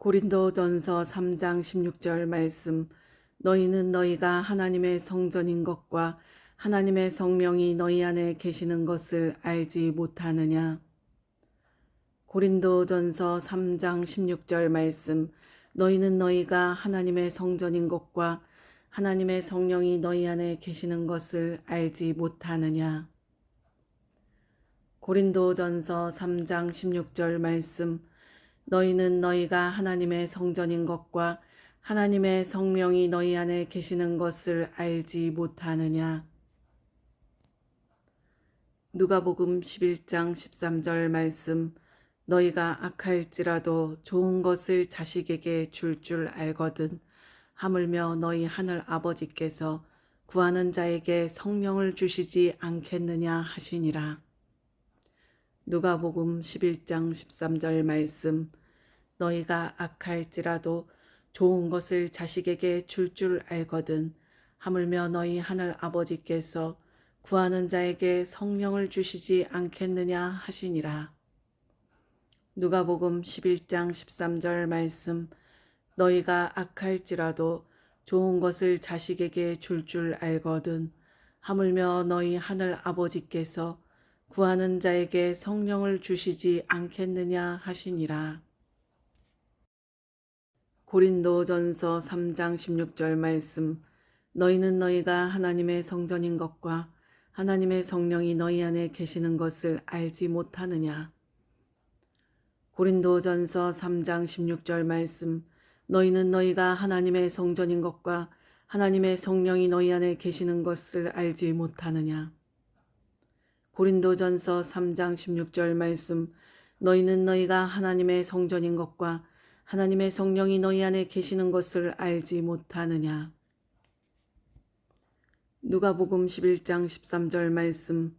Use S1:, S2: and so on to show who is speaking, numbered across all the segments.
S1: 고린도전서 3장 16절 말씀. 너희는 너희가 하나님의 성전인 것과 하나님의 성령이 너희 안에 계시는 것을 알지 못하느냐. 고린도전서 3장 16절 말씀. 너희는 너희가 하나님의 성전인 것과 하나님의 성령이 너희 안에 계시는 것을 알지 못하느냐. 고린도전서 3장 16절 말씀. 너희는 너희가 하나님의 성전인 것과 하나님의 성령이 너희 안에 계시는 것을 알지 못하느냐. 누가복음 11장 13절 말씀. 너희가 악할지라도 좋은 것을 자식에게 줄 알거든 하물며 너희 하늘 아버지께서 구하는 자에게 성령을 주시지 않겠느냐 하시니라. 누가복음 11장 13절 말씀. 너희가 악할지라도 좋은 것을 자식에게 줄 알거든 하물며 너희 하늘 아버지께서 구하는 자에게 성령을 주시지 않겠느냐 하시니라. 누가복음 11장 13절 말씀. 너희가 악할지라도 좋은 것을 자식에게 줄 알거든 하물며 너희 하늘 아버지께서 구하는 자에게 성령을 주시지 않겠느냐 하시니라. 고린도전서 3장 16절 말씀. 너희는 너희가 하나님의 성전인 것과 하나님의 성령이 너희 안에 계시는 것을 알지 못하느냐. 고린도전서 3장 16절 말씀. 너희는 너희가 하나님의 성전인 것과 하나님의 성령이 너희 안에 계시는 것을 알지 못하느냐. 고린도전서 3장 16절 말씀. 너희는 너희가 하나님의 성전인 것과 하나님의 성령이 너희 안에 계시는 것을 알지 못하느냐. 누가복음 11장 13절 말씀.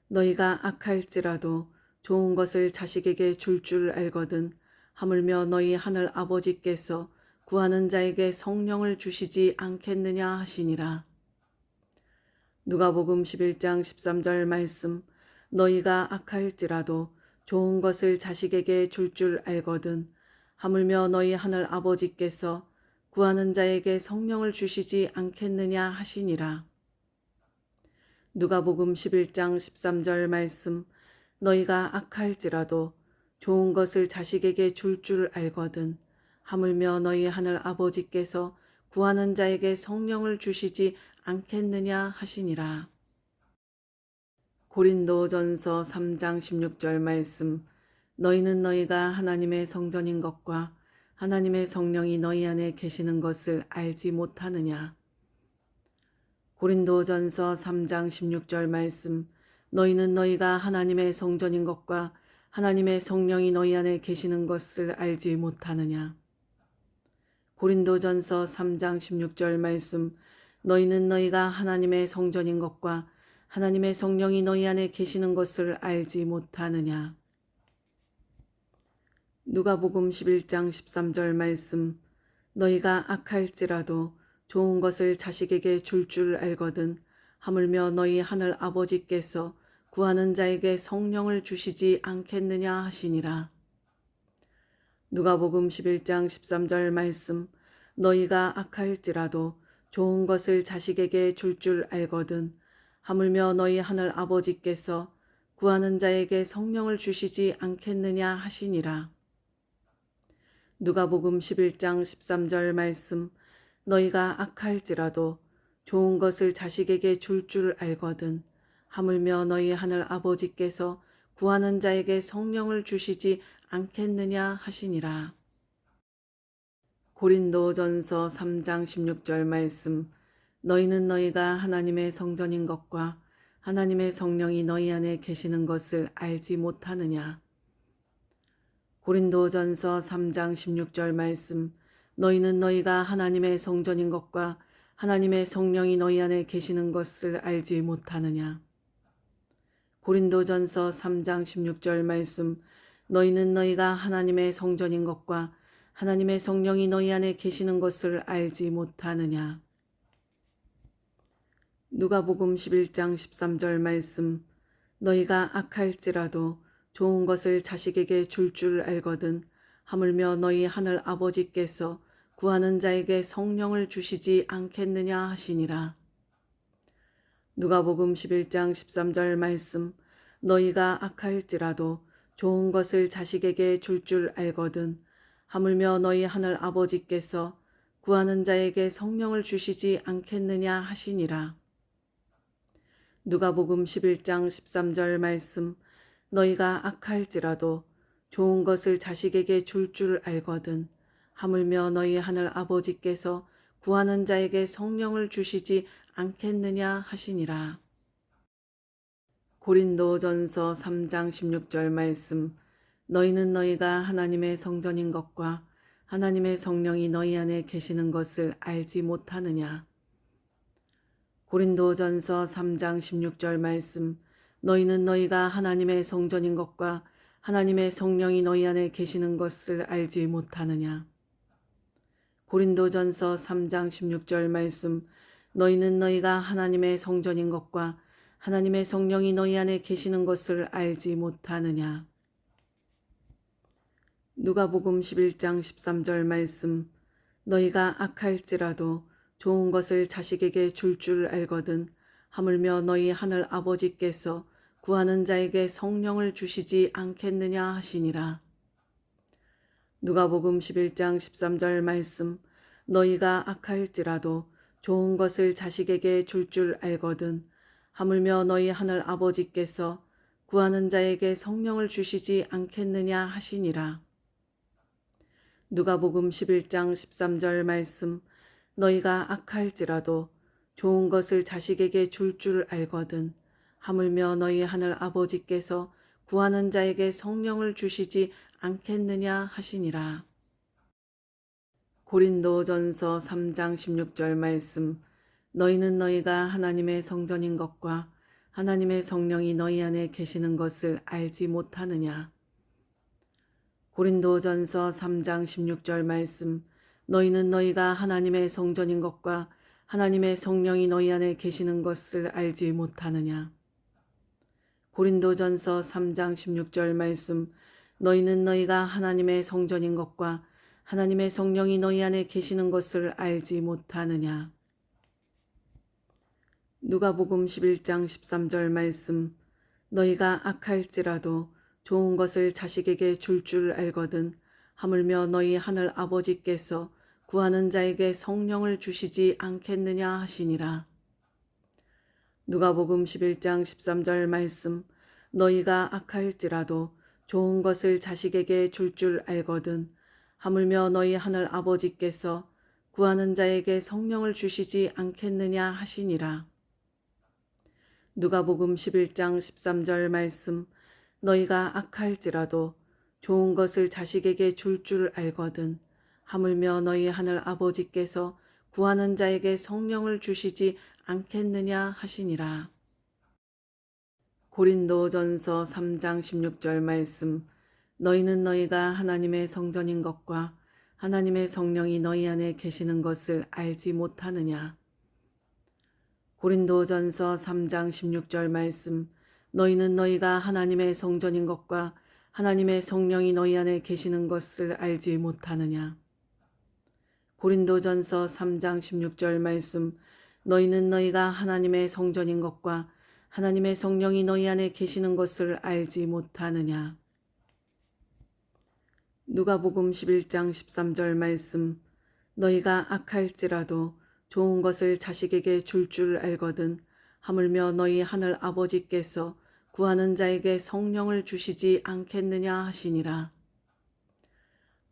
S1: 너희가 악할지라도 좋은 것을 자식에게 줄 알거든 하물며 너희 하늘 아버지께서 구하는 자에게 성령을 주시지 않겠느냐 하시니라. 누가복음 11장 13절 말씀. 너희가 악할지라도 좋은 것을 자식에게 줄 알거든 하물며 너희 하늘 아버지께서 구하는 자에게 성령을 주시지 않겠느냐 하시니라. 누가복음 11장 13절 말씀. 너희가 악할지라도 좋은 것을 자식에게 줄 알거든 하물며 너희 하늘 아버지께서 구하는 자에게 성령을 주시지 않겠느냐 하시니라. 고린도전서 3장 16절 말씀. 너희는 너희가 하나님의 성전인 것과 하나님의 성령이 너희 안에 계시는 것을 알지 못하느냐. 고린도전서 3장 16절 말씀. 너희는 너희가 하나님의 성전인 것과 하나님의 성령이 너희 안에 계시는 것을 알지 못하느냐. 고린도전서 3장 16절 말씀. 너희는 너희가 하나님의 성전인 것과 하나님의 성령이 너희 안에 계시는 것을 알지 못하느냐. 누가복음 11장 13절 말씀. 너희가 악할지라도 좋은 것을 자식에게 줄 알거든 하물며 너희 하늘 아버지께서 구하는 자에게 성령을 주시지 않겠느냐 하시니라. 누가복음 11장 13절 말씀. 너희가 악할지라도 좋은 것을 자식에게 줄 알거든 하물며 너희 하늘 아버지께서 구하는 자에게 성령을 주시지 않겠느냐 하시니라. 누가복음 11장 13절 말씀. 너희가 악할지라도 좋은 것을 자식에게 줄 알거든 하물며 너희 하늘 아버지께서 구하는 자에게 성령을 주시지 않겠느냐 하시니라. 고린도전서 3장 16절 말씀. 너희는 너희가 하나님의 성전인 것과 하나님의 성령이 너희 안에 계시는 것을 알지 못하느냐. 고린도전서 3장 16절 말씀. 너희는 너희가 하나님의 성전인 것과 하나님의 성령이 너희 안에 계시는 것을 알지 못하느냐. 고린도전서 3장 16절 말씀. 너희는 너희가 하나님의 성전인 것과 하나님의 성령이 너희 안에 계시는 것을 알지 못하느냐. 누가복음 11장 13절 말씀. 너희가 악할지라도 좋은 것을 자식에게 줄 알거든 하물며 너희 하늘 아버지께서 구하는 자에게 성령을 주시지 않겠느냐 하시니라. 누가복음 11장 13절 말씀. 너희가 악할지라도 좋은 것을 자식에게 줄 알거든 하물며 너희 하늘 아버지께서 구하는 자에게 성령을 주시지 않겠느냐 하시니라. 누가복음 11장 13절 말씀. 너희가 악할지라도 좋은 것을 자식에게 줄 알거든 하물며 너희 하늘 아버지께서 구하는 자에게 성령을 주시지 않겠느냐 하시니라. 고린도전서 3장 16절 말씀. 너희는 너희가 하나님의 성전인 것과 하나님의 성령이 너희 안에 계시는 것을 알지 못하느냐. 고린도전서 3장 16절 말씀. 너희는 너희가 하나님의 성전인 것과 하나님의 성령이 너희 안에 계시는 것을 알지 못하느냐. 고린도전서 3장 16절 말씀. 너희는 너희가 하나님의 성전인 것과 하나님의 성령이 너희 안에 계시는 것을 알지 못하느냐. 누가복음 11장 13절 말씀. 너희가 악할지라도 좋은 것을 자식에게 줄 알거든 하물며 너희 하늘 아버지께서 구하는 자에게 성령을 주시지 않겠느냐 하시니라. 누가복음 11장 13절 말씀. 너희가 악할지라도 좋은 것을 자식에게 줄 알거든 하물며 너희 하늘 아버지께서 구하는 자에게 성령을 주시지 않겠느냐 하시니라. 누가복음 11장 13절 말씀. 너희가 악할지라도 좋은 것을 자식에게 줄 알거든 하물며 너희 하늘 아버지께서 구하는 자에게 성령을 주시지 않겠느냐 하시니라. 고린도전서 3장 16절 말씀. 너희는 너희가 하나님의 성전인 것과 하나님의 성령이 너희 안에 계시는 것을 알지 못하느냐. 고린도전서 3장 16절 말씀. 너희는 너희가 하나님의 성전인 것과 하나님의 성령이 너희 안에 계시는 것을 알지 못하느냐. 고린도전서 3장 16절 말씀. 너희는 너희가 하나님의 성전인 것과 하나님의 성령이 너희 안에 계시는 것을 알지 못하느냐. 누가복음 11장 13절 말씀. 너희가 악할지라도 좋은 것을 자식에게 줄 알거든 하물며 너희 하늘 아버지께서 구하는 자에게 성령을 주시지 않겠느냐 하시니라. 누가복음 11장 13절 말씀. 너희가 악할지라도 좋은 것을 자식에게 줄 알거든 하물며 너희 하늘 아버지께서 구하는 자에게 성령을 주시지 않겠느냐 하시니라. 누가복음 11장 13절 말씀. 너희가 악할지라도 좋은 것을 자식에게 줄 알거든 하물며 너희 하늘 아버지께서 구하는 자에게 성령을 주시지 않겠느냐 하시니라. 고린도전서 3장 16절 말씀. 너희는 너희가 하나님의 성전인 것과 하나님의 성령이 너희 안에 계시는 것을 알지 못하느냐. 고린도전서 3장 16절 말씀. 너희는 너희가 하나님의 성전인 것과 하나님의 성령이 너희 안에 계시는 것을 알지 못하느냐. 고린도전서 3장 16절 말씀. 너희는 너희가 하나님의 성전인 것과 하나님의 성령이 너희 안에 계시는 것을 알지 못하느냐. 누가복음 11장 13절 말씀. 너희가 악할지라도 좋은 것을 자식에게 줄 알거든 하물며 너희 하늘 아버지께서 구하는 자에게 성령을 주시지 않겠느냐 하시니라.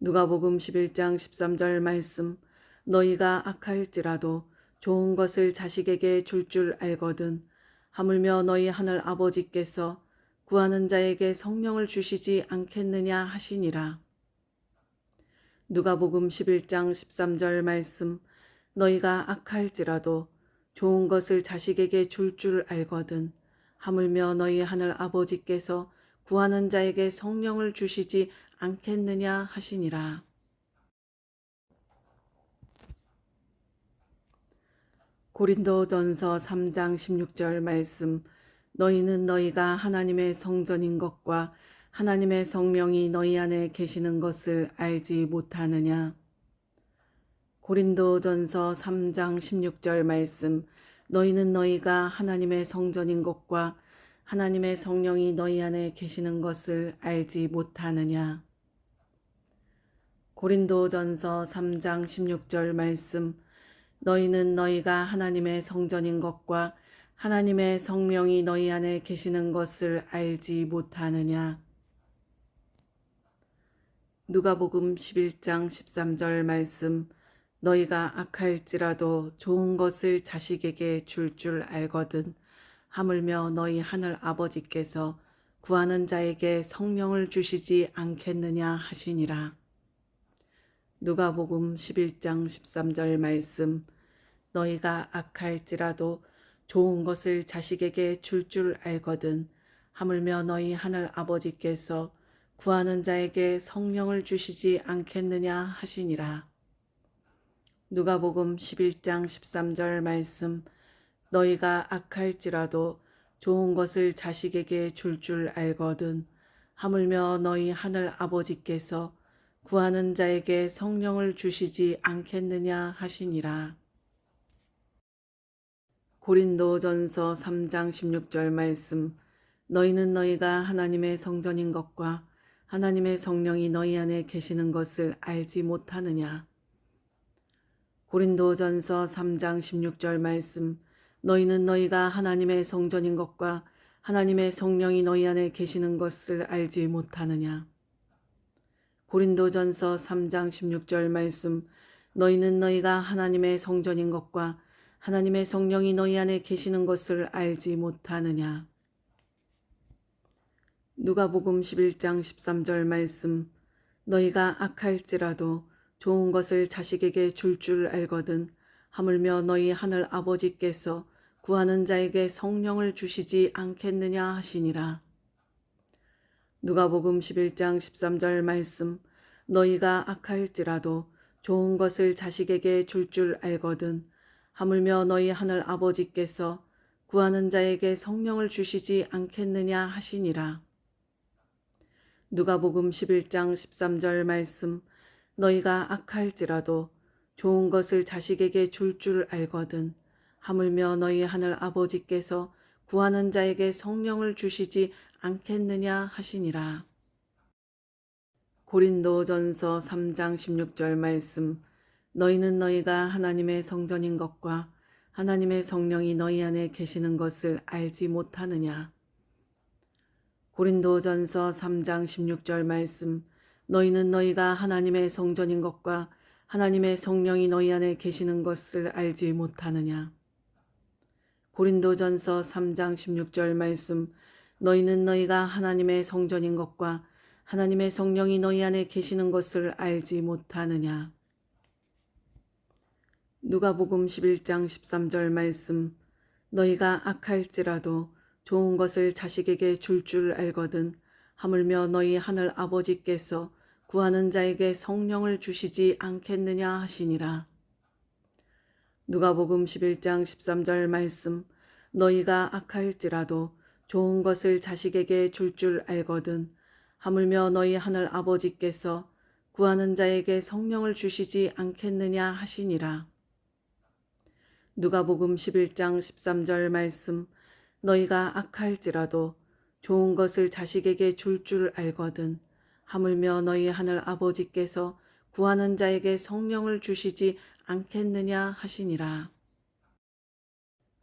S1: 누가복음 11장 13절 말씀. 너희가 악할지라도 좋은 것을 자식에게 줄 알거든 하물며 너희 하늘 아버지께서 구하는 자에게 성령을 주시지 않겠느냐 하시니라. 누가복음 11장 13절 말씀. 너희가 악할지라도 좋은 것을 자식에게 줄 알거든 하물며 너희 하늘 아버지께서 구하는 자에게 성령을 주시지 않겠느냐 하시니라. 고린도전서 3장 16절 말씀. 너희는 너희가 하나님의 성전인 것과 하나님의 성령이 너희 안에 계시는 것을 알지 못하느냐. 고린도전서 3장 16절 말씀. 너희는 너희가 하나님의 성전인 것과 하나님의 성령이 너희 안에 계시는 것을 알지 못하느냐. 고린도전서 3장 16절 말씀. 너희는 너희가 하나님의 성전인 것과 하나님의 성령이 너희 안에 계시는 것을 알지 못하느냐. 누가복음 11장 13절 말씀. 너희가 악할지라도 좋은 것을 자식에게 줄 알거든 하물며 너희 하늘 아버지께서 구하는 자에게 성령을 주시지 않겠느냐 하시니라. 누가복음 11장 13절 말씀. 너희가 악할지라도 좋은 것을 자식에게 줄 알거든 하물며 너희 하늘 아버지께서 구하는 자에게 성령을 주시지 않겠느냐 하시니라. 누가복음 11장 13절 말씀. 너희가 악할지라도 좋은 것을 자식에게 줄 알거든 하물며 너희 하늘 아버지께서 구하는 자에게 성령을 주시지 않겠느냐 하시니라. 고린도전서 3장 16절 말씀. 너희는 너희가 하나님의 성전인 것과 하나님의 성령이 너희 안에 계시는 것을 알지 못하느냐. 고린도전서 3장 16절 말씀. 너희는 너희가 하나님의 성전인 것과 하나님의 성령이 너희 안에 계시는 것을 알지 못하느냐. 고린도전서 3장 16절 말씀. 너희는 너희가 하나님의 성전인 것과 하나님의 성령이 너희 안에 계시는 것을 알지 못하느냐. 누가복음 11장 13절 말씀. 너희가 악할지라도 좋은 것을 자식에게 줄 알거든 하물며 너희 하늘 아버지께서 구하는 자에게 성령을 주시지 않겠느냐 하시니라. 누가복음 11장 13절 말씀. 너희가 악할지라도 좋은 것을 자식에게 줄 알거든 하물며 너희 하늘 아버지께서 구하는 자에게 성령을 주시지 않겠느냐 하시니라. 누가복음 11장 13절 말씀. 너희가 악할지라도 좋은 것을 자식에게 줄 알거든 하물며 너희 하늘 아버지께서 구하는 자에게 성령을 주시지 않겠느냐 하시니라. 고린도전서 3장 16절 말씀. 너희는 너희가 하나님의 성전인 것과 하나님의 성령이 너희 안에 계시는 것을 알지 못하느냐. 고린도전서 3장 16절 말씀. 너희는 너희가 하나님의 성전인 것과 하나님의 성령이 너희 안에 계시는 것을 알지 못하느냐. 고린도전서 3장 16절 말씀. 너희는 너희가 하나님의 성전인 것과 하나님의 성령이 너희 안에 계시는 것을 알지 못하느냐. 누가복음 11장 13절 말씀. 너희가 악할지라도 좋은 것을 자식에게 줄 알거든 하물며 너희 하늘 아버지께서 구하는 자에게 성령을 주시지 않겠느냐 하시니라. 누가복음 11장 13절 말씀. 너희가 악할지라도 좋은 것을 자식에게 줄 알거든 하물며 너희 하늘 아버지께서 구하는 자에게 성령을 주시지 않겠느냐 하시니라. 누가복음 11장 13절 말씀. 너희가 악할지라도 좋은 것을 자식에게 줄 알거든 하물며 너희 하늘 아버지께서 구하는 자에게 성령을 주시지 않겠느냐 하시니라.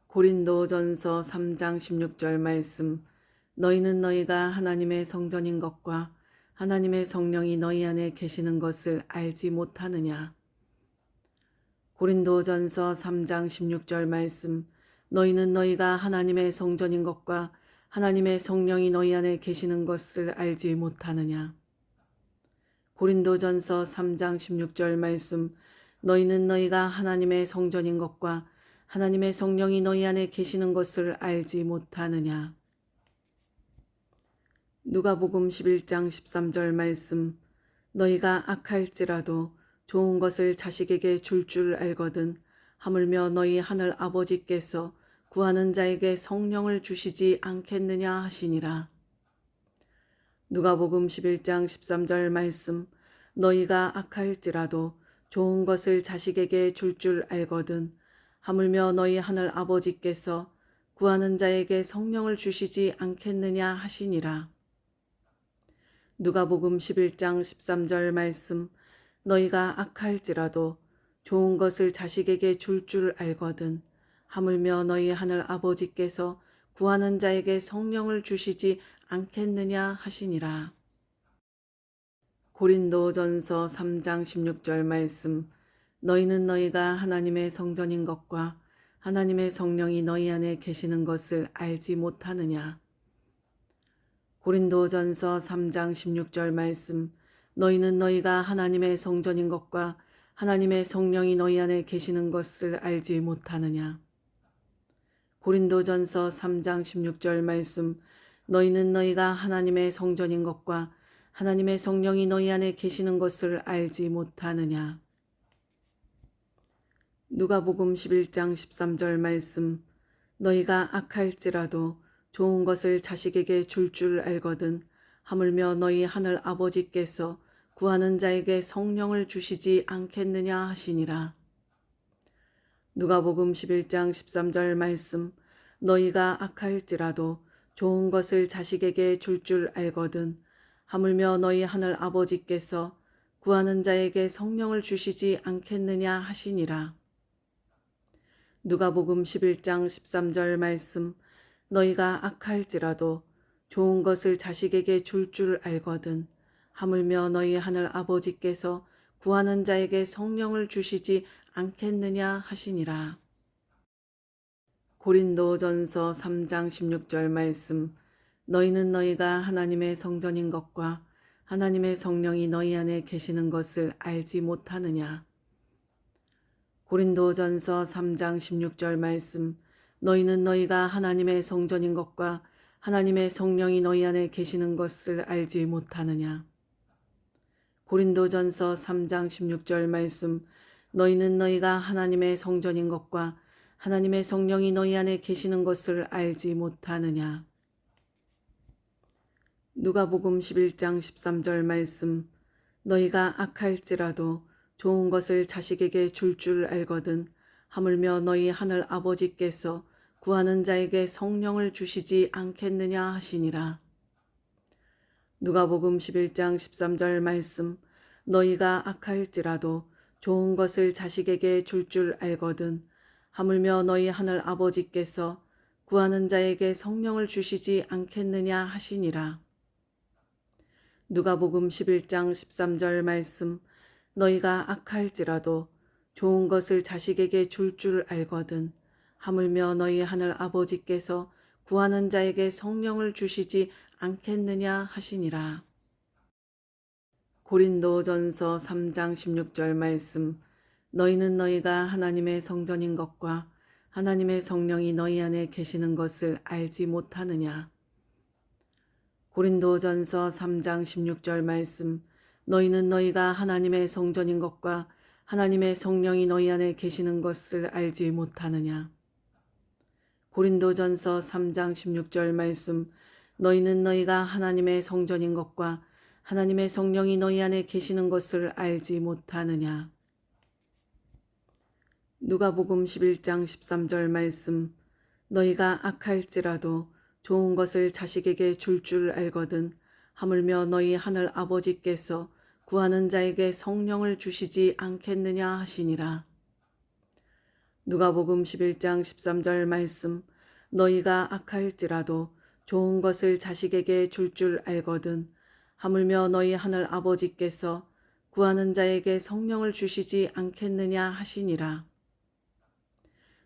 S1: 고린도전서 3장 16절 말씀. 너희는 너희가 하나님의 성전인 것과 하나님의 성령이 너희 안에 계시는 것을 알지 못하느냐. 고린도전서 3장 16절 말씀. 너희는 너희가 하나님의 성전인 것과 하나님의 성령이 너희 안에 계시는 것을 알지 못하느냐. 고린도전서 3장 16절 말씀. 너희는 너희가 하나님의 성전인 것과 하나님의 성령이 너희 안에 계시는 것을 알지 못하느냐. 누가복음 11장 13절 말씀. 너희가 악할지라도 좋은 것을 자식에게 줄 알거든 하물며 너희 하늘 아버지께서 구하는 자에게 성령을 주시지 않겠느냐 하시니라. 누가복음 11장 13절 말씀. 너희가 악할지라도 좋은 것을 자식에게 줄 알거든 하물며 너희 하늘 아버지께서 구하는 자에게 성령을 주시지 않겠느냐 하시니라. 누가복음 11장 13절 말씀. 너희가 악할지라도 좋은 것을 자식에게 줄 알거든 하물며 너희 하늘 아버지께서 구하는 자에게 성령을 주시지 않겠느냐 하시니라. 고린도전서 3장 16절 말씀. 너희는 너희가 하나님의 성전인 것과 하나님의 성령이 너희 안에 계시는 것을 알지 못하느냐. 고린도전서 3장 16절 말씀. 너희는 너희가 하나님의 성전인 것과 하나님의 성령이 너희 안에 계시는 것을 알지 못하느냐. 고린도전서 3장 16절 말씀. 너희는 너희가 하나님의 성전인 것과 하나님의 성령이 너희 안에 계시는 것을 알지 못하느냐. 누가복음 11장 13절 말씀. 너희가 악할지라도 좋은 것을 자식에게 줄 알거든 하물며 너희 하늘 아버지께서 구하는 자에게 성령을 주시지 않겠느냐 하시니라. 누가복음 11장 13절 말씀. 너희가 악할지라도 좋은 것을 자식에게 줄 알거든 하물며 너희 하늘 아버지께서 구하는 자에게 성령을 주시지 않겠느냐 하시니라. 누가복음 11장 13절 말씀. 너희가 악할지라도 좋은 것을 자식에게 줄 알거든 하물며 너희 하늘 아버지께서 구하는 자에게 성령을 주시지 않겠느냐 하시니라. 고린도전서 3장 16절 말씀. 너희는 너희가 하나님의 성전인 것과 하나님의 성령이 너희 안에 계시는 것을 알지 못하느냐. 고린도전서 3장 16절 말씀. 너희는 너희가 하나님의 성전인 것과 하나님의 성령이 너희 안에 계시는 것을 알지 못하느냐. 고린도전서 3장 16절 말씀. 너희는 너희가 하나님의 성전인 것과 하나님의 성령이 너희 안에 계시는 것을 알지 못하느냐. 누가복음 11장 13절 말씀. 너희가 악할지라도 좋은 것을 자식에게 줄 알거든 하물며 너희 하늘 아버지께서 구하는 자에게 성령을 주시지 않겠느냐 하시니라. 누가복음 11장 13절 말씀. 너희가 악할지라도 좋은 것을 자식에게 줄 알거든 하물며 너희 하늘 아버지께서 구하는 자에게 성령을 주시지 않겠느냐 하시니라. 누가복음 11장 13절 말씀. 너희가 악할지라도 좋은 것을 자식에게 줄 알거든 하물며 너희 하늘 아버지께서 구하는 자에게 성령을 주시지 않겠느냐 하시니라. 고린도전서 3장 16절 말씀. 너희는 너희가 하나님의 성전인 것과 하나님의 성령이 너희 안에 계시는 것을 알지 못하느냐. 고린도전서 3장 16절 말씀. 너희는 너희가 하나님의 성전인 것과 하나님의 성령이 너희 안에 계시는 것을 알지 못하느냐. 고린도전서 3장 16절 말씀. 너희는 너희가 하나님의 성전인 것과 하나님의 성령이 너희 안에 계시는 것을 알지 못하느냐. 누가복음 11장 13절 말씀. 너희가 악할지라도 좋은 것을 자식에게 줄 알거든 하물며 너희 하늘 아버지께서 구하는 자에게 성령을 주시지 않겠느냐 하시니라. 누가복음 11장 13절 말씀. 너희가 악할지라도 좋은 것을 자식에게 줄 알거든 하물며 너희 하늘 아버지께서 구하는 자에게 성령을 주시지 않겠느냐 하시니라.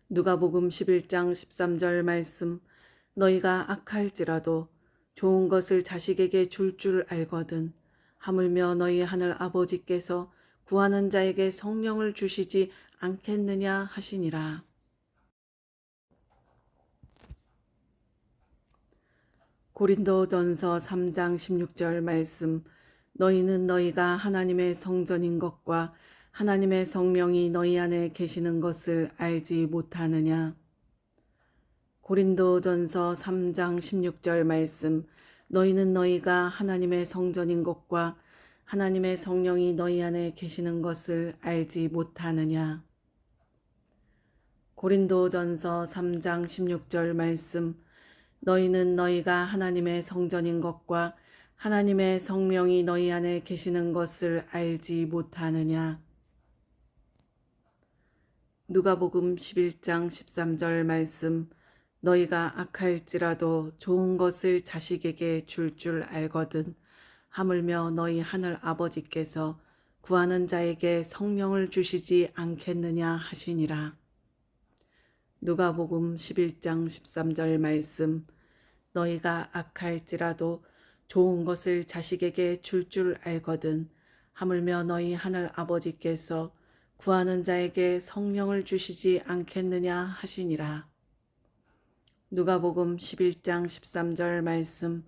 S1: 누가복음 11장 13절 말씀. 너희가 악할지라도 좋은 것을 자식에게 줄 알거든 하물며 너희 하늘 아버지께서 구하는 자에게 성령을 주시지 않겠느냐 하시니라. 고린도전서 3장 16절 말씀. 너희는 너희가 하나님의 성전인 것과 하나님의 성령이 너희 안에 계시는 것을 알지 못하느냐. 고린도전서 3장 16절 말씀. 너희는 너희가 하나님의 성전인 것과 하나님의 성령이 너희 안에 계시는 것을 알지 못하느냐. 고린도전서 3장 16절 말씀. 너희는 너희가 하나님의 성전인 것과 하나님의 성령이 너희 안에 계시는 것을 알지 못하느냐. 누가복음 11장 13절 말씀. 너희가 악할지라도 좋은 것을 자식에게 줄 알거든 하물며 너희 하늘 아버지께서 구하는 자에게 성령을 주시지 않겠느냐 하시니라. 누가복음 11장 13절 말씀. 너희가 악할지라도 좋은 것을 자식에게 줄 알거든 하물며 너희 하늘 아버지께서 구하는 자에게 성령을 주시지 않겠느냐 하시니라. 누가복음 11장 13절 말씀.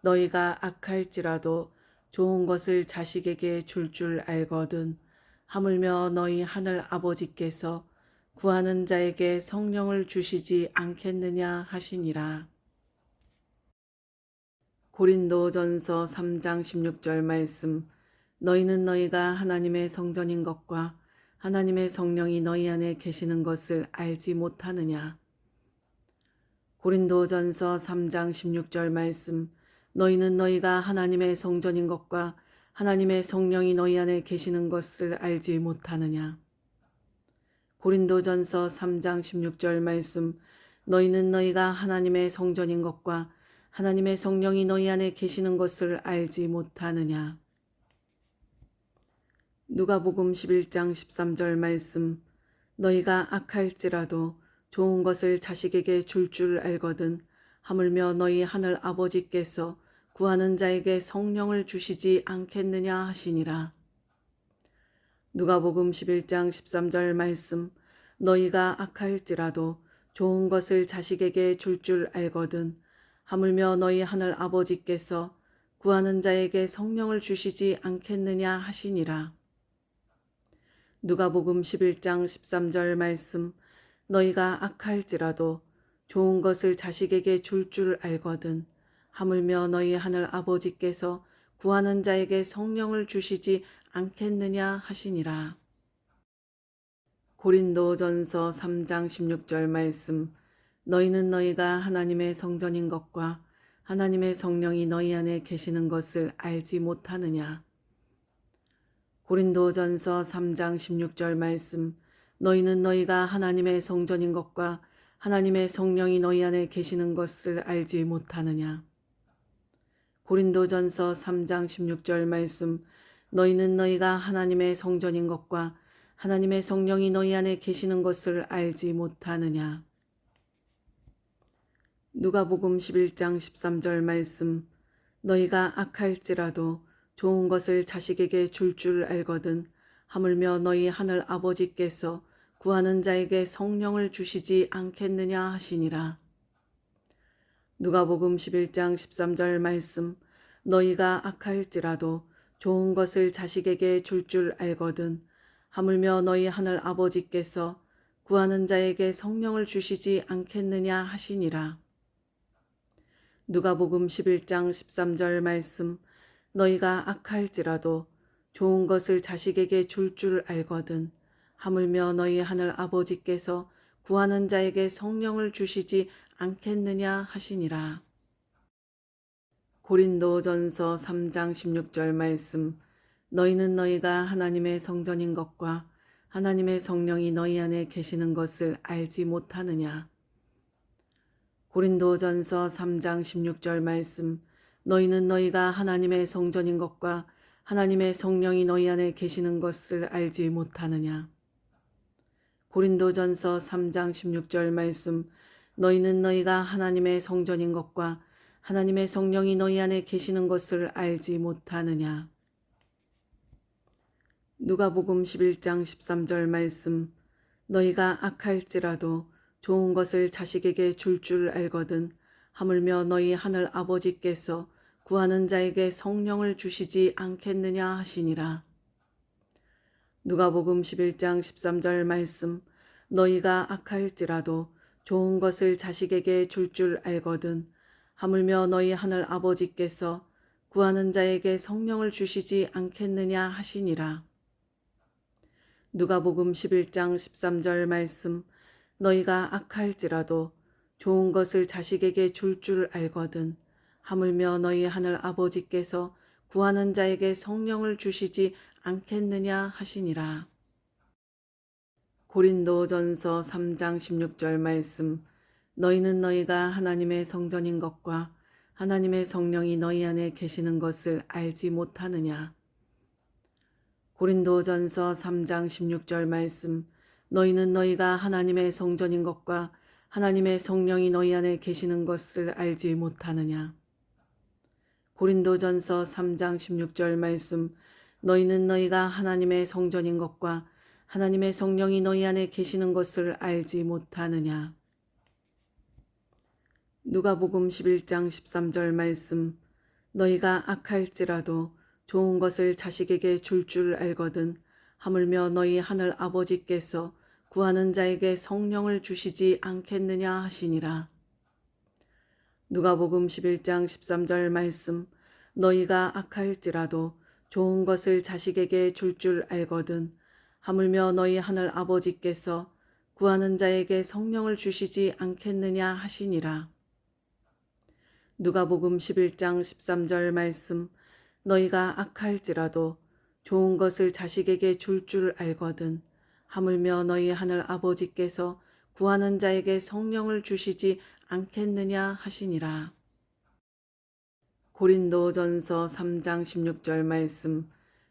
S1: 너희가 악할지라도 좋은 것을 자식에게 줄 알거든 하물며 너희 하늘 아버지께서 구하는 자에게 성령을 주시지 않겠느냐 하시니라. 고린도전서 3장 16절 말씀. 너희는 너희가 하나님의 성전인 것과 하나님의 성령이 너희 안에 계시는 것을 알지 못하느냐. 고린도전서 3장 16절 말씀. 너희는 너희가 하나님의 성전인 것과 하나님의 성령이 너희 안에 계시는 것을 알지 못하느냐. 고린도전서 3장 16절 말씀. 너희는 너희가 하나님의 성전인 것과 하나님의 성령이 너희 안에 계시는 것을 알지 못하느냐. 누가복음 11장 13절 말씀. 너희가 악할지라도 좋은 것을 자식에게 줄 알거든 하물며 너희 하늘 아버지께서 구하는 자에게 성령을 주시지 않겠느냐 하시니라. 누가복음 11장 13절 말씀. 너희가 악할지라도 좋은 것을 자식에게 줄 알거든 하물며 너희 하늘 아버지께서 구하는 자에게 성령을 주시지 않겠느냐 하시니라. 누가복음 11장 13절 말씀. 너희가 악할지라도 좋은 것을 자식에게 줄 알거든 하물며 너희 하늘 아버지께서 구하는 자에게 성령을 주시지 않겠느냐 하시니라. 고린도전서 3장 16절 말씀. 너희는 너희가 하나님의 성전인 것과 하나님의 성령이 너희 안에 계시는 것을 알지 못하느냐. 고린도전서 3장 16절 말씀. 너희는 너희가 하나님의 성전인 것과 하나님의 성령이 너희 안에 계시는 것을 알지 못하느냐. 고린도전서 3장 16절 말씀. 너희는 너희가 하나님의 성전인 것과 하나님의 성령이 너희 안에 계시는 것을 알지 못하느냐. 누가복음 11장 13절 말씀. 너희가 악할지라도 좋은 것을 자식에게 줄 알거든 하물며 너희 하늘 아버지께서 구하는 자에게 성령을 주시지 않겠느냐 하시니라. 누가복음 11장 13절 말씀. 너희가 악할지라도 좋은 것을 자식에게 줄 알거든 하물며 너희 하늘 아버지께서 구하는 자에게 성령을 주시지 않겠느냐 하시니라. 누가복음 11장 13절 말씀. 너희가 악할지라도 좋은 것을 자식에게 줄 알거든 하물며 너희 하늘 아버지께서 구하는 자에게 성령을 주시지 않겠느냐 하시니라. 고린도전서 3장 16절 말씀. 너희는 너희가 하나님의 성전인 것과 하나님의 성령이 너희 안에 계시는 것을 알지 못하느냐. 고린도전서 3장 16절 말씀. 너희는 너희가 하나님의 성전인 것과 하나님의 성령이 너희 안에 계시는 것을 알지 못하느냐. 고린도전서 3장 16절 말씀. 너희는 너희가 하나님의 성전인 것과 하나님의 성령이 너희 안에 계시는 것을 알지 못하느냐. 누가복음 11장 13절 말씀. 너희가 악할지라도 좋은 것을 자식에게 줄 알거든 하물며 너희 하늘 아버지께서 구하는 자에게 성령을 주시지 않겠느냐 하시니라. 누가복음 11장 13절 말씀. 너희가 악할지라도 좋은 것을 자식에게 줄 알거든 하물며 너희 하늘 아버지께서 구하는 자에게 성령을 주시지 않겠느냐 하시니라. 누가복음 11장 13절 말씀. 너희가 악할지라도 좋은 것을 자식에게 줄 줄 알거든 하물며 너희 하늘 아버지께서 구하는 자에게 성령을 주시지 않겠느냐 하시니라. 고린도전서 3장 16절 말씀. 너희는 너희가 하나님의 성전인 것과 하나님의 성령이 너희 안에 계시는 것을 알지 못하느냐. 고린도전서 3장 16절 말씀. 너희는 너희가 하나님의 성전인 것과 하나님의 성령이 너희 안에 계시는 것을 알지 못하느냐. 고린도전서 3장 16절 말씀. 너희는 너희가 하나님의 성전인 것과 하나님의 성령이 너희 안에 계시는 것을 알지 못하느냐. 누가복음 11장 13절 말씀. 너희가 악할지라도 좋은 것을 자식에게 줄 줄 알거든 하물며 너희 하늘 아버지께서 구하는 자에게 성령을 주시지 않겠느냐 하시니라. 누가복음 11장 13절 말씀. 너희가 악할지라도 좋은 것을 자식에게 줄 줄 알거든 하물며 너희 하늘 아버지께서 구하는 자에게 성령을 주시지 않겠느냐 하시니라. 누가복음 11장 13절 말씀. 너희가 악할지라도 좋은 것을 자식에게 줄 줄 알거든 하물며 너희 하늘 아버지께서 구하는 자에게 성령을 주시지 않겠느냐 하시니라. 고린도전서 3장 16절 말씀.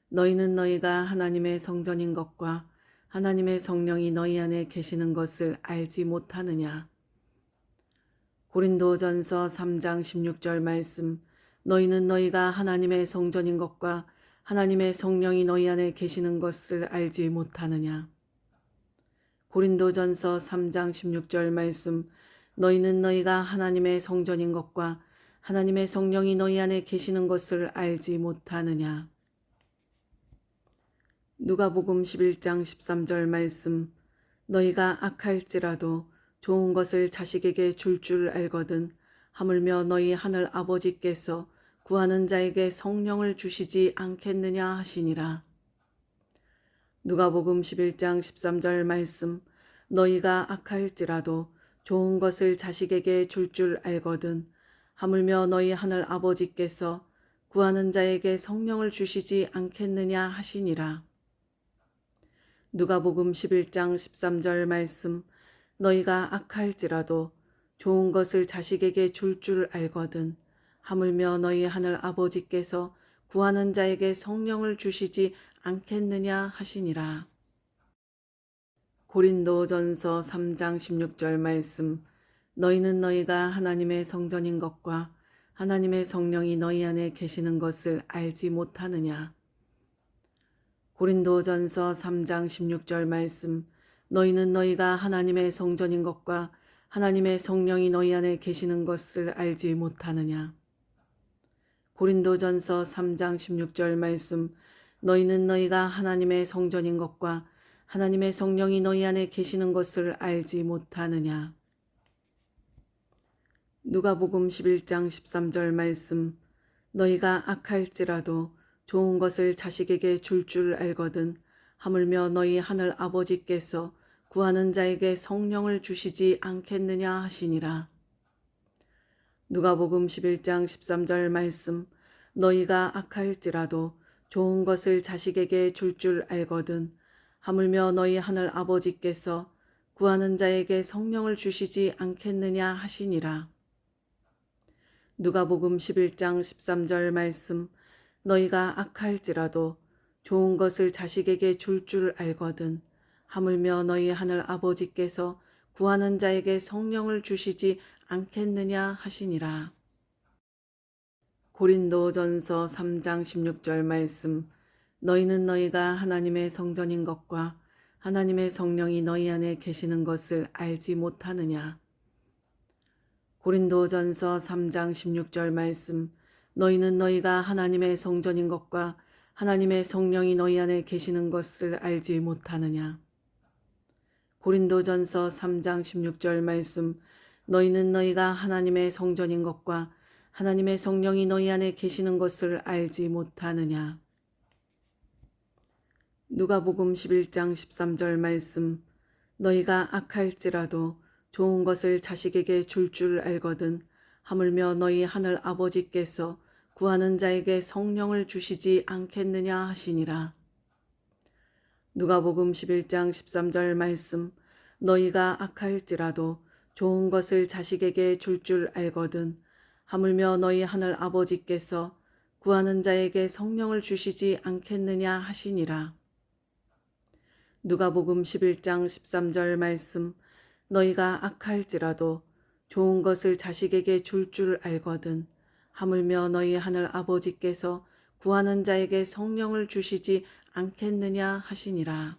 S1: 너희는 너희가 하나님의 성전인 것과 하나님의 성령이 너희 안에 계시는 것을 알지 못하느냐. 고린도전서 3장 16절 말씀. 너희는 너희가 하나님의 성전인 것과 하나님의 성령이 너희 안에 계시는 것을 알지 못하느냐. 고린도전서 3장 16절 말씀. 너희는 너희가 하나님의 성전인 것과 하나님의 성령이 너희 안에 계시는 것을 알지 못하느냐. 누가복음 11장 13절 말씀. 너희가 악할지라도 좋은 것을 자식에게 줄 줄 알거든 하물며 너희 하늘 아버지께서 구하는 자에게 성령을 주시지 않겠느냐 하시니라. 누가복음 11장 13절 말씀. 너희가 악할지라도 좋은 것을 자식에게 줄 줄 알거든 하물며 너희 하늘 아버지께서 구하는 자에게 성령을 주시지 않겠느냐 하시니라. 누가복음 11장 13절 말씀. 너희가 악할지라도 좋은 것을 자식에게 줄 줄 알거든 하물며 너희 하늘 아버지께서 구하는 자에게 성령을 주시지 않겠느냐 하시니라. 고린도전서 3장 16절 말씀. 너희는 너희가 하나님의 성전인 것과 하나님의 성령이 너희 안에 계시는 것을 알지 못하느냐. 고린도전서 3장 16절 말씀. 너희는 너희가 하나님의 성전인 것과 하나님의 성령이 너희 안에 계시는 것을 알지 못하느냐. 고린도전서 3장 16절 말씀. 너희는 너희가 하나님의 성전인 것과 하나님의 성령이 너희 안에 계시는 것을 알지 못하느냐. 누가복음 11장 13절 말씀. 너희가 악할지라도 좋은 것을 자식에게 줄 줄 알거든 하물며 너희 하늘 아버지께서 구하는 자에게 성령을 주시지 않겠느냐 하시니라. 누가복음 11장 13절 말씀. 너희가 악할지라도 좋은 것을 자식에게 줄 줄 알거든 하물며 너희 하늘 아버지께서 구하는 자에게 성령을 주시지 않겠느냐 하시니라. 누가복음 11장 13절 말씀. 너희가 악할지라도 좋은 것을 자식에게 줄 줄 알거든 하물며 너희 하늘 아버지께서 구하는 자에게 성령을 주시지 않겠느냐 하시니라. 고린도전서 3장 16절 말씀. 너희는 너희가 하나님의 성전인 것과 하나님의 성령이 너희 안에 계시는 것을 알지 못하느냐. 고린도전서 3장 16절 말씀. 너희는 너희가 하나님의 성전인 것과 하나님의 성령이 너희 안에 계시는 것을 알지 못하느냐. 고린도전서 3장 16절 말씀. 너희는 너희가 하나님의 성전인 것과 하나님의 성령이 너희 안에 계시는 것을 알지 못하느냐. 누가복음 11장 13절 말씀. 너희가 악할지라도 좋은 것을 자식에게 줄 알거든 하물며 너희 하늘 아버지께서 구하는 자에게 성령을 주시지 않겠느냐 하시니라. 누가복음 11장 13절 말씀. 너희가 악할지라도 좋은 것을 자식에게 줄 알거든 하물며 너희 하늘 아버지께서 구하는 자에게 성령을 주시지 않겠느냐 하시니라. 누가복음 11장 13절 말씀. 너희가 악할지라도 좋은 것을 자식에게 줄 알거든 하물며 너희 하늘 아버지께서 구하는 자에게 성령을 주시지 않겠느냐 하시니라.